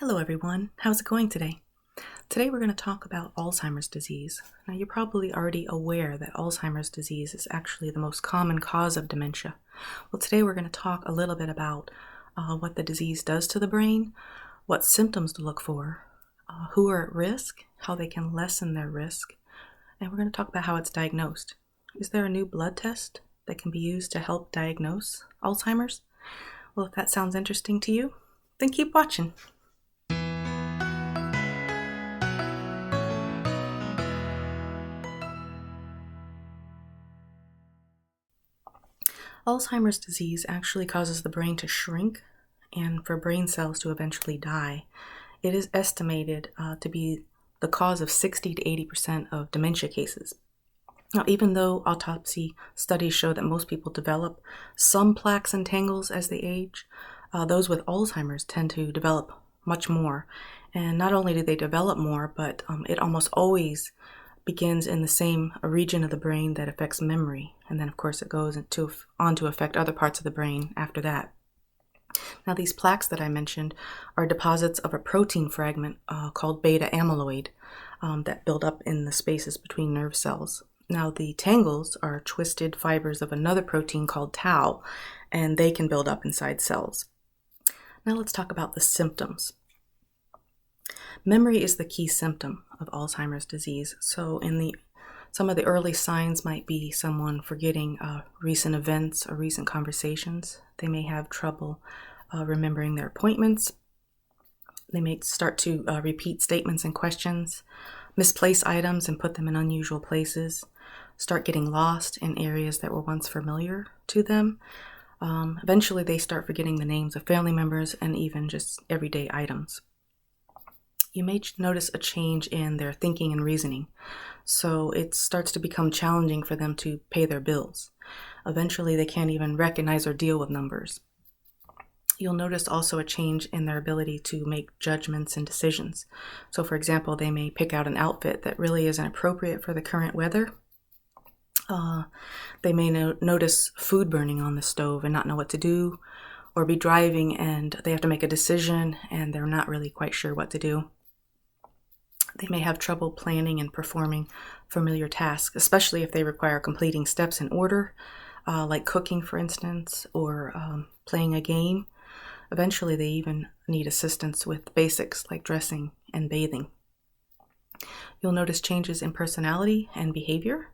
Hello everyone, how's it going today? Today we're going to talk about Alzheimer's disease. Now you're probably already aware that Alzheimer's disease is actually the most common cause of dementia. Well, today we're going to talk a little bit about what the disease does to the brain, what symptoms to look for, who are at risk, how they can lessen their risk, and we're going to talk about how it's diagnosed. Is there a new blood test that can be used to help diagnose Alzheimer's? Well, if that sounds interesting to you, then keep watching. Alzheimer's disease actually causes the brain to shrink and for brain cells to eventually die. It is estimated to be the cause of 60 to 80% of dementia cases. Now, even though autopsy studies show that most people develop some plaques and tangles as they age, those with Alzheimer's tend to develop much more. And not only do they develop more, but it almost always begins in the same region of the brain that affects memory. And then, of course, it goes on to affect other parts of the brain after that. Now, these plaques that I mentioned are deposits of a protein fragment called beta-amyloid that build up in the spaces between nerve cells. Now, the tangles are twisted fibers of another protein called tau, and they can build up inside cells. Now, let's talk about the symptoms. Memory is the key symptom of Alzheimer's disease. So some of the early signs might be someone forgetting recent events or recent conversations. They may have trouble remembering their appointments. They may start to repeat statements and questions, misplace items and put them in unusual places, start getting lost in areas that were once familiar to them. Eventually, they start forgetting the names of family members and even just everyday items. You may notice a change in their thinking and reasoning, so it starts to become challenging for them to pay their bills. Eventually, they can't even recognize or deal with numbers. You'll notice also a change in their ability to make judgments and decisions. So, for example, they may pick out an outfit that really isn't appropriate for the current weather. They may notice food burning on the stove and not know what to do, or be driving and they have to make a decision and they're not really quite sure what to do. They may have trouble planning and performing familiar tasks, especially if they require completing steps in order, like cooking, for instance, or playing a game. Eventually, they even need assistance with basics like dressing and bathing. You'll notice changes in personality and behavior.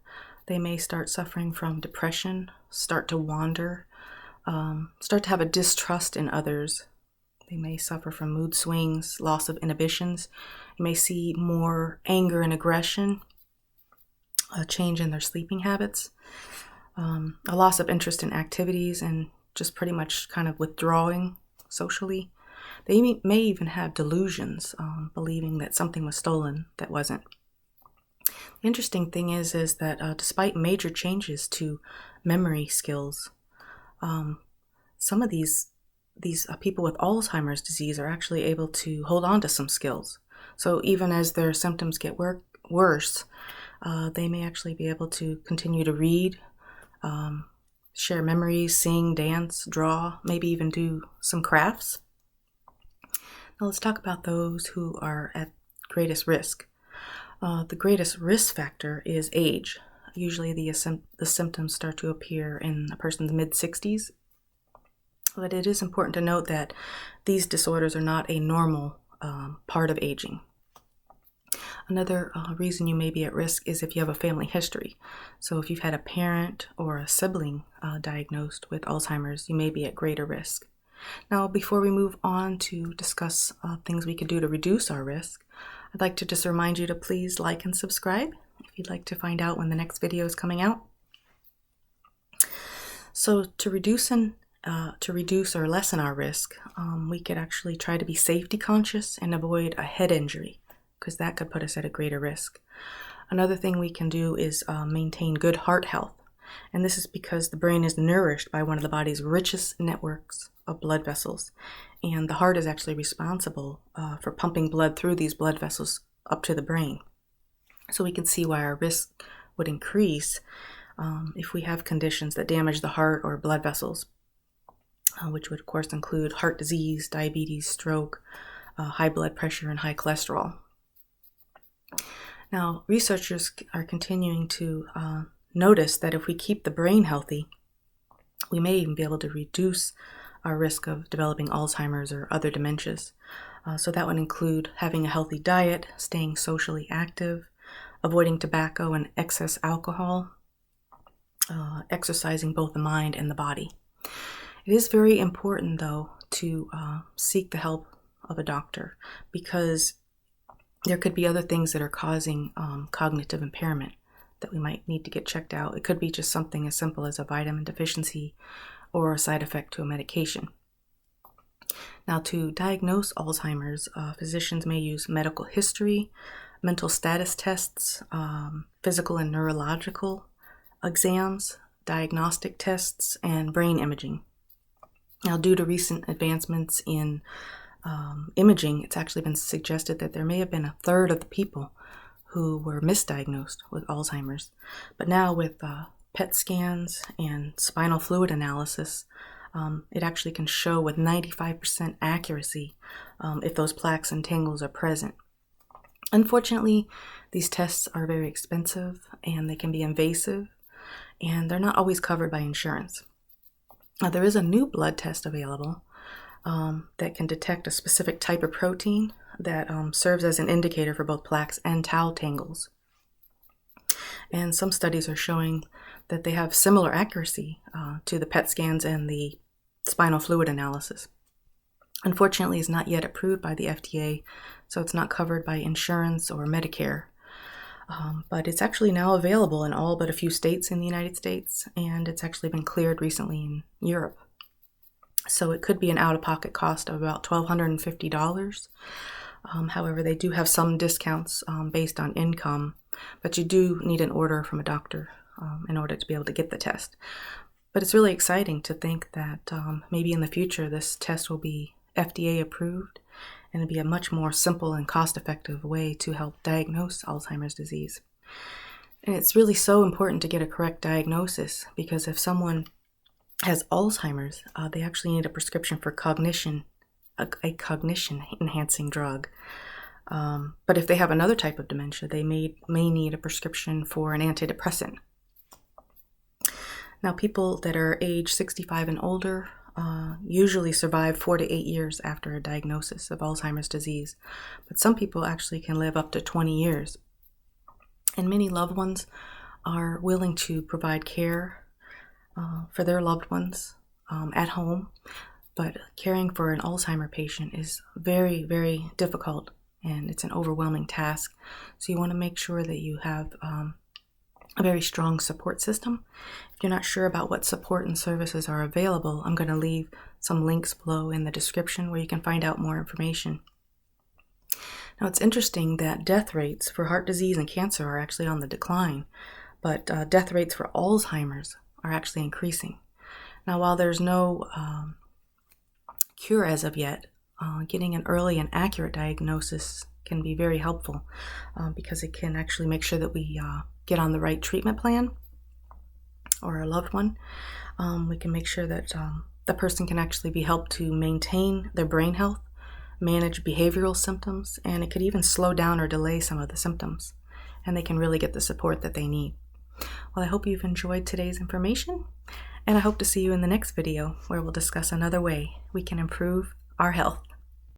They may start suffering from depression, start to wander, start to have a distrust in others. They may suffer from mood swings, loss of inhibitions. You may see more anger and aggression, a change in their sleeping habits, a loss of interest in activities, and just pretty much kind of withdrawing socially. They may even have delusions, believing that something was stolen that wasn't. The interesting thing is that despite major changes to memory skills, some of these people with Alzheimer's disease are actually able to hold on to some skills. So even as their symptoms get worse, they may actually be able to continue to read, share memories, sing, dance, draw, maybe even do some crafts. Now let's talk about those who are at greatest risk. The greatest risk factor is age. Usually the symptoms start to appear in a person's mid-60s. But it is important to note that these disorders are not a normal part of aging. Another reason you may be at risk is if you have a family history. So if you've had a parent or a sibling diagnosed with Alzheimer's, you may be at greater risk. Now, before we move on to discuss things we could do to reduce our risk, I'd like to just remind you to please like and subscribe if you'd like to find out when the next video is coming out. So to reduce or lessen our risk, we could actually try to be safety conscious and avoid a head injury, because that could put us at a greater risk. Another thing we can do is maintain good heart health. And this is because the brain is nourished by one of the body's richest networks of blood vessels. And the heart is actually responsible for pumping blood through these blood vessels up to the brain. So we can see why our risk would increase if we have conditions that damage the heart or blood vessels, which would of course include heart disease, diabetes, stroke, high blood pressure and high cholesterol. Now, researchers are continuing to notice that if we keep the brain healthy, we may even be able to reduce our risk of developing Alzheimer's or other dementias. So that would include having a healthy diet, staying socially active, avoiding tobacco and excess alcohol, exercising both the mind and the body. It is very important, though, to seek the help of a doctor, because there could be other things that are causing cognitive impairment that we might need to get checked out. It could be just something as simple as a vitamin deficiency or a side effect to a medication. Now, to diagnose Alzheimer's, physicians may use medical history, mental status tests, physical and neurological exams, diagnostic tests, and brain imaging. Now, due to recent advancements in imaging, it's actually been suggested that there may have been a third of the people who were misdiagnosed with Alzheimer's. But now with PET scans and spinal fluid analysis, it actually can show with 95% accuracy if those plaques and tangles are present. Unfortunately, these tests are very expensive and they can be invasive, and they're not always covered by insurance. Now, there is a new blood test available that can detect a specific type of protein that serves as an indicator for both plaques and tau tangles. And some studies are showing that they have similar accuracy to the PET scans and the spinal fluid analysis. Unfortunately, it's not yet approved by the FDA, so it's not covered by insurance or Medicare. But it's actually now available in all but a few states in the United States, and it's actually been cleared recently in Europe. So it could be an out-of-pocket cost of about $1,250. However, they do have some discounts based on income, but you do need an order from a doctor in order to be able to get the test. But it's really exciting to think that maybe in the future this test will be FDA approved, and it'll be a much more simple and cost-effective way to help diagnose Alzheimer's disease. And it's really so important to get a correct diagnosis, because if someone has Alzheimer's, they actually need a prescription for a cognition-enhancing drug. But if they have another type of dementia, they may need a prescription for an antidepressant. Now, people that are age 65 and older usually survive 4 to 8 years after a diagnosis of Alzheimer's disease, but some people actually can live up to 20 years. And many loved ones are willing to provide care for their loved ones at home, but caring for an Alzheimer patient is very, very difficult, and it's an overwhelming task. So you want to make sure that you have a very strong support system. If you're not sure about what support and services are available, I'm going to leave some links below in the description where you can find out more information. Now, it's interesting that death rates for heart disease and cancer are actually on the decline, but death rates for Alzheimer's are actually increasing. Now, while there's no cure as of yet, getting an early and accurate diagnosis can be very helpful because it can actually make sure that we get on the right treatment plan, or a loved one. We can make sure that the person can actually be helped to maintain their brain health, manage behavioral symptoms, and it could even slow down or delay some of the symptoms, and they can really get the support that they need. Well, I hope you've enjoyed today's information, and I hope to see you in the next video where we'll discuss another way we can improve our health.